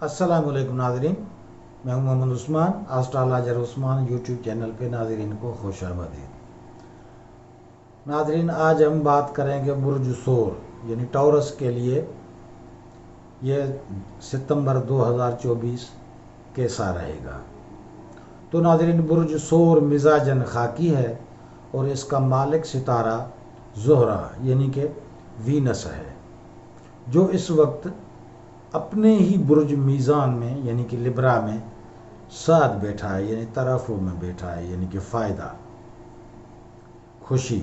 अस्सलाम वालेकुम नाज़रीन, मैं हूं Mohammad Usman. Astrologer Usman YouTube channel पे नाज़रीन को खुश आमदीद। नाज़रीन, आज हम बात करेंगे बुर्ज सोर यानी टॉरस के लिए ये सितंबर 2024 कैसा रहेगा। तो नाज़रीन, बुर्ज सोर मिजाजन खाकी है और इसका मालिक सितारा ज़ोहरा यानी कि वीनस है, जो इस वक्त अपने ही बुर्ज मीज़ान में यानी कि लिब्रा में साथ बैठा है, यानी तरफ़ों में बैठा है, यानी कि फ़ायदा, खुशी,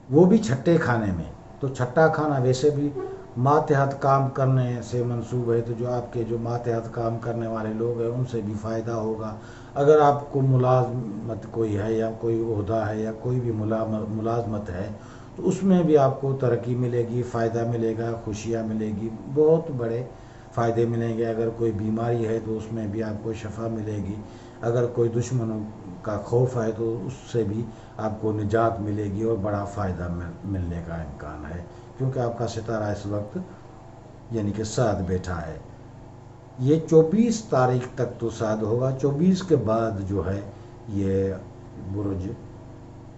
वो भी छठे खाने में। तो छठा खाना वैसे भी मातहत काम करने से मंसूब है, तो जो आपके जो मातहत काम करने वाले लोग हैं उनसे भी फ़ायदा होगा। अगर आपको मुलाजमत कोई है या कोई ओहदा है या कोई भी मुलाजमत है तो उसमें भी आपको तरक्की मिलेगी, फ़ायदा मिलेगा, खुशियाँ मिलेगी, बहुत बड़े फ़ायदे मिलेंगे। अगर कोई बीमारी है तो उसमें भी आपको शफा मिलेगी। अगर कोई दुश्मनों का खौफ है तो उससे भी आपको निजात मिलेगी और बड़ा फ़ायदा मिलने का इम्कान है, क्योंकि आपका सितारा इस वक्त यानी कि साथ बैठा है। ये 24 तारीख तक तो साथ होगा। 24 के बाद जो है ये बुर्ज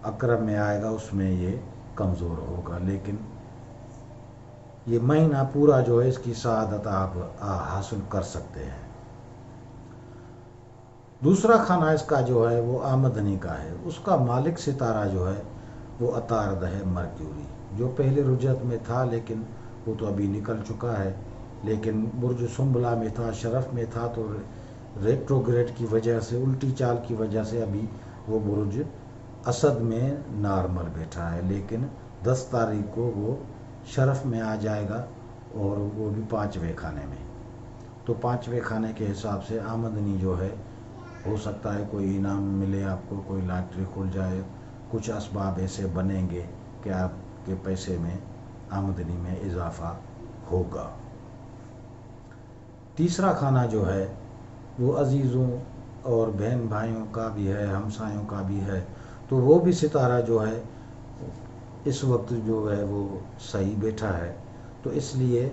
अकरम में आएगा, उसमें ये कमज़ोर होगा, लेकिन ये महीना पूरा जो है इसकी सआदत आप हासिल कर सकते हैं। दूसरा खाना इसका जो है वो आमदनी का है। उसका मालिक सितारा जो है वो अतारद है मरक्यूरी, जो पहले रुजत में था लेकिन वो तो अभी निकल चुका है। लेकिन बुर्ज सुंबला में था, शरफ में था, तो रेट्रोग्रेड की वजह से, उल्टी चाल की वजह से अभी वो बुर्ज असद में नॉर्मल बैठा है। लेकिन 10 तारीख को वो शरफ में आ जाएगा और वो भी 5वें खाने में। तो 5वें खाने के हिसाब से आमदनी जो है, हो सकता है कोई इनाम मिले आपको, कोई लॉटरी खुल जाए, कुछ असबाब ऐसे बनेंगे कि आपके पैसे में, आमदनी में इजाफा होगा। तीसरा खाना जो है वो अजीज़ों और बहन भाइयों का भी है, हमसायों का भी है। तो वो भी सितारा जो है इस वक्त जो है वो सही बैठा है। तो इसलिए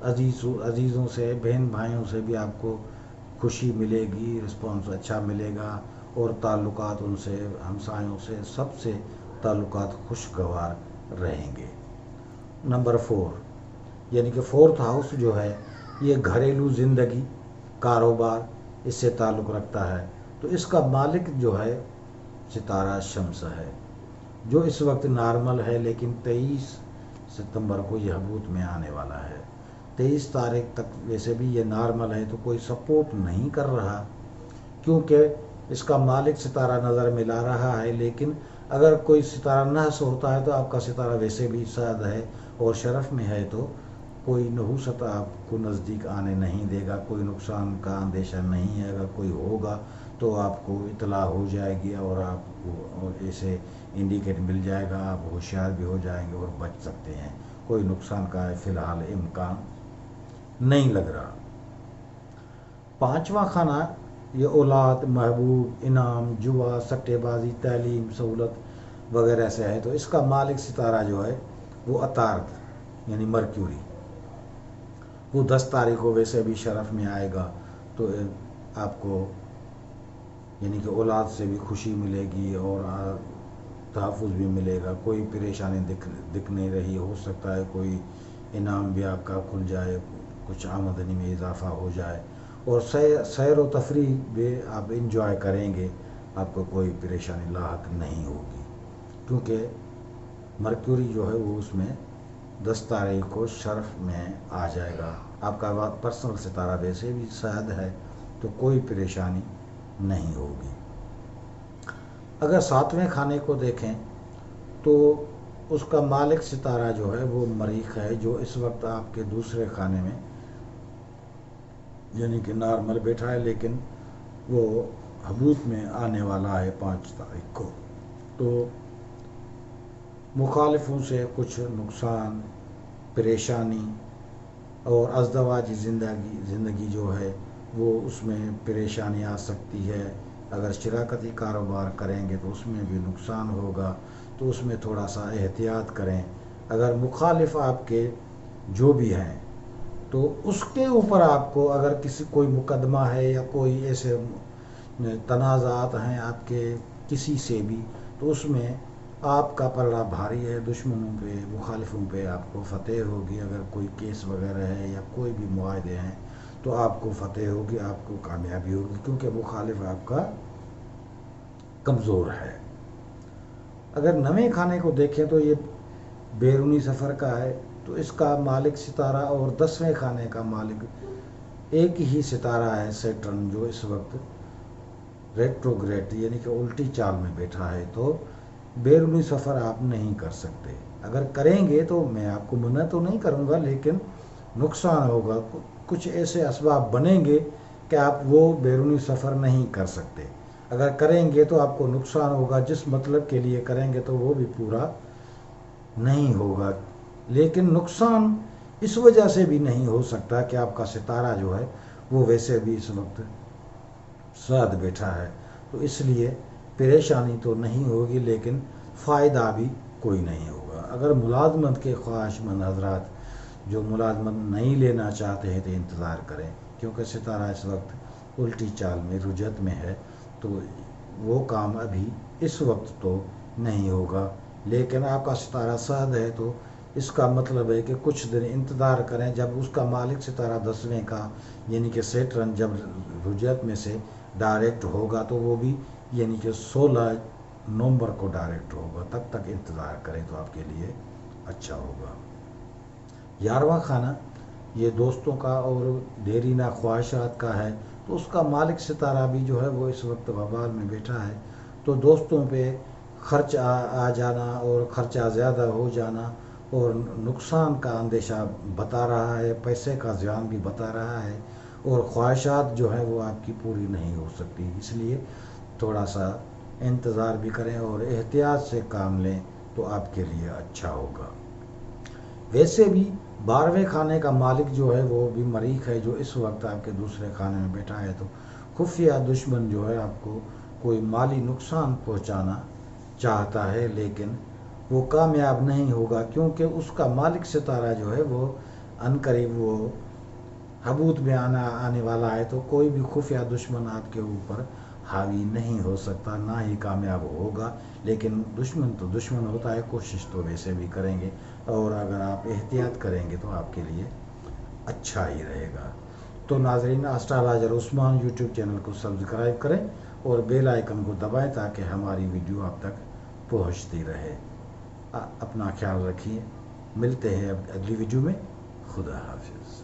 अजीज़ों से, बहन भाइयों से भी आपको खुशी मिलेगी, रिस्पॉन्स अच्छा मिलेगा और ताल्लुकात उनसे, हमसायों से, सबसे ताल्लुकात खुशगवार रहेंगे। नंबर 4 यानी कि 4th हाउस जो है ये घरेलू ज़िंदगी, कारोबार, इससे ताल्लुक़ रखता है। तो इसका मालिक जो है सितारा शम्स है, जो इस वक्त नॉर्मल है, लेकिन 23 सितंबर को यह हबूत में आने वाला है। 23 तारीख तक वैसे भी ये नॉर्मल है, तो कोई सपोर्ट नहीं कर रहा, क्योंकि इसका मालिक सितारा नज़र मिला रहा है। लेकिन अगर कोई सितारा नहस होता है तो आपका सितारा वैसे भी साद है और शरफ में है, तो कोई नहूसत आपको नज़दीक आने नहीं देगा, कोई नुकसान का अंदेशा नहीं है। अगर कोई होगा तो आपको इतला हो जाएगी और आपको और ऐसे इंडिकेट मिल जाएगा, आप होशियार भी हो जाएंगे और बच सकते हैं। कोई नुकसान का फ़िलहाल इम्कान नहीं लग रहा। 5वां खाना ये औलाद, महबूब, इनाम, जुआ, सट्टेबाजी, तालीम, सहूलत वगैरह से है। तो इसका मालिक सितारा जो है वो अतारद यानी मरक्यूरी, वो 10 तारीख को वैसे भी शरफ में आएगा। तो आपको यानी कि औलाद से भी खुशी मिलेगी और तहफ़्फ़ुज़ भी मिलेगा, कोई परेशानी दिख नहीं रही। हो सकता है कोई इनाम भी आपका खुल जाए, कुछ आमदनी में इजाफ़ा हो जाए और सैर व तफरीह भी आप इंजॉय करेंगे, आपको कोई परेशानी लाहक नहीं होगी, क्योंकि मरक्यूरी जो है वो उसमें 10 तारीख को शरफ में आ जाएगा। आपका पर्सनल सितारा वैसे भी शायद है, तो कोई परेशानी नहीं होगी। अगर 7वें खाने को देखें तो उसका मालिक सितारा जो है वो मरीख है, जो इस वक्त आपके दूसरे खाने में यानी कि नॉर्मल बैठा है, लेकिन वो हबूत में आने वाला है 5 तारीख को। तो मुखालिफों से कुछ नुकसान, परेशानी और अज़दवाजी ज़िंदगी जो है वो, उसमें परेशानी आ सकती है। अगर शराकती कारोबार करेंगे तो उसमें भी नुकसान होगा, तो उसमें थोड़ा सा एहतियात करें। अगर मुखालिफ आपके जो भी हैं تو اس کے اوپر آپ کو اگر کوئی مقدمہ ہے یا کوئی ایسے تنازعات ہیں آپ کے کسی سے بھی، تو اس میں آپ کا پلڑا بھاری ہے، دشمنوں پہ مخالفوں پہ آپ کو فتح ہوگی۔ اگر کوئی کیس وغیرہ ہے یا کوئی بھی معاہدے ہیں تو آپ کو فتح ہوگی، آپ کو کامیابی ہوگی، کیونکہ مخالف آپ کا کمزور ہے۔ اگر نویں خانے کو دیکھیں تو یہ بیرونی سفر کا ہے، تو اس کا مالک ستارہ اور 10ویں خانے کا مالک ایک ہی ستارہ ہے سیٹرن، جو اس وقت ریٹروگریڈ یعنی کہ الٹی چال میں بیٹھا ہے۔ تو بیرونی سفر آپ نہیں کر سکتے۔ اگر کریں گے تو میں آپ کو منع تو نہیں کروں گا، لیکن نقصان ہوگا، کچھ ایسے اسباب بنیں گے کہ آپ وہ بیرونی سفر نہیں کر سکتے۔ اگر کریں گے تو آپ کو نقصان ہوگا، جس مطلب کے لیے کریں گے تو وہ بھی پورا نہیں ہوگا۔ لیکن نقصان اس وجہ سے بھی نہیں ہو سکتا کہ آپ کا ستارہ جو ہے وہ ویسے بھی اس وقت ساتھ بیٹھا ہے، تو اس لیے پریشانی تو نہیں ہوگی، لیکن فائدہ بھی کوئی نہیں ہوگا۔ اگر ملازمت کے خواہش مند حضرات جو ملازمت نہیں لینا چاہتے ہیں تو انتظار کریں، کیونکہ ستارہ اس وقت الٹی چال میں رجعت میں ہے، تو وہ کام ابھی اس وقت تو نہیں ہوگا۔ لیکن آپ کا ستارہ سعد ہے تو اس کا مطلب ہے کہ کچھ دن انتظار کریں، جب اس کا مالک ستارہ 10ویں کا یعنی کہ سیٹرن جب رجعت میں سے ڈائریکٹ ہوگا تو وہ بھی یعنی کہ 16 نومبر کو ڈائریکٹ ہوگا، تب تک انتظار کریں تو آپ کے لیے اچھا ہوگا۔ 11واں خانہ یہ دوستوں کا اور دیرینہ خواہشات کا ہے، تو اس کا مالک ستارہ بھی جو ہے وہ اس وقت وبال میں بیٹھا ہے، تو دوستوں پہ خرچ آ جانا اور خرچہ زیادہ ہو جانا اور نقصان کا اندیشہ بتا رہا ہے، پیسے کا زیان بھی بتا رہا ہے، اور خواہشات جو ہیں وہ آپ کی پوری نہیں ہو سکتی۔ اس لیے تھوڑا سا انتظار بھی کریں اور احتیاط سے کام لیں تو آپ کے لیے اچھا ہوگا۔ ویسے بھی 12ویں خانے کا مالک جو ہے وہ بھی مریخ ہے، جو اس وقت آپ کے دوسرے خانے میں بیٹھا ہے، تو خفیہ دشمن جو ہے آپ کو کوئی مالی نقصان پہنچانا چاہتا ہے، لیکن وہ کامیاب نہیں ہوگا، کیونکہ اس کا مالک ستارہ جو ہے وہ عنقریب وہ حبوط میں آنے والا ہے، تو کوئی بھی خفیہ دشمن آپ کے اوپر حاوی نہیں ہو سکتا، نہ ہی کامیاب ہوگا۔ لیکن دشمن تو دشمن ہوتا ہے، کوشش تو ویسے بھی کریں گے، اور اگر آپ احتیاط کریں گے تو آپ کے لیے اچھا ہی رہے گا۔ تو ناظرین، اسٹرالوجر عثمان یوٹیوب چینل کو سبسکرائب کریں اور بیل آئیکن کو دبائیں تاکہ ہماری ویڈیو آپ تک پہنچتی رہے۔ اپنا خیال رکھیے، ملتے ہیں اب اگلی ویڈیو میں۔ خدا حافظ۔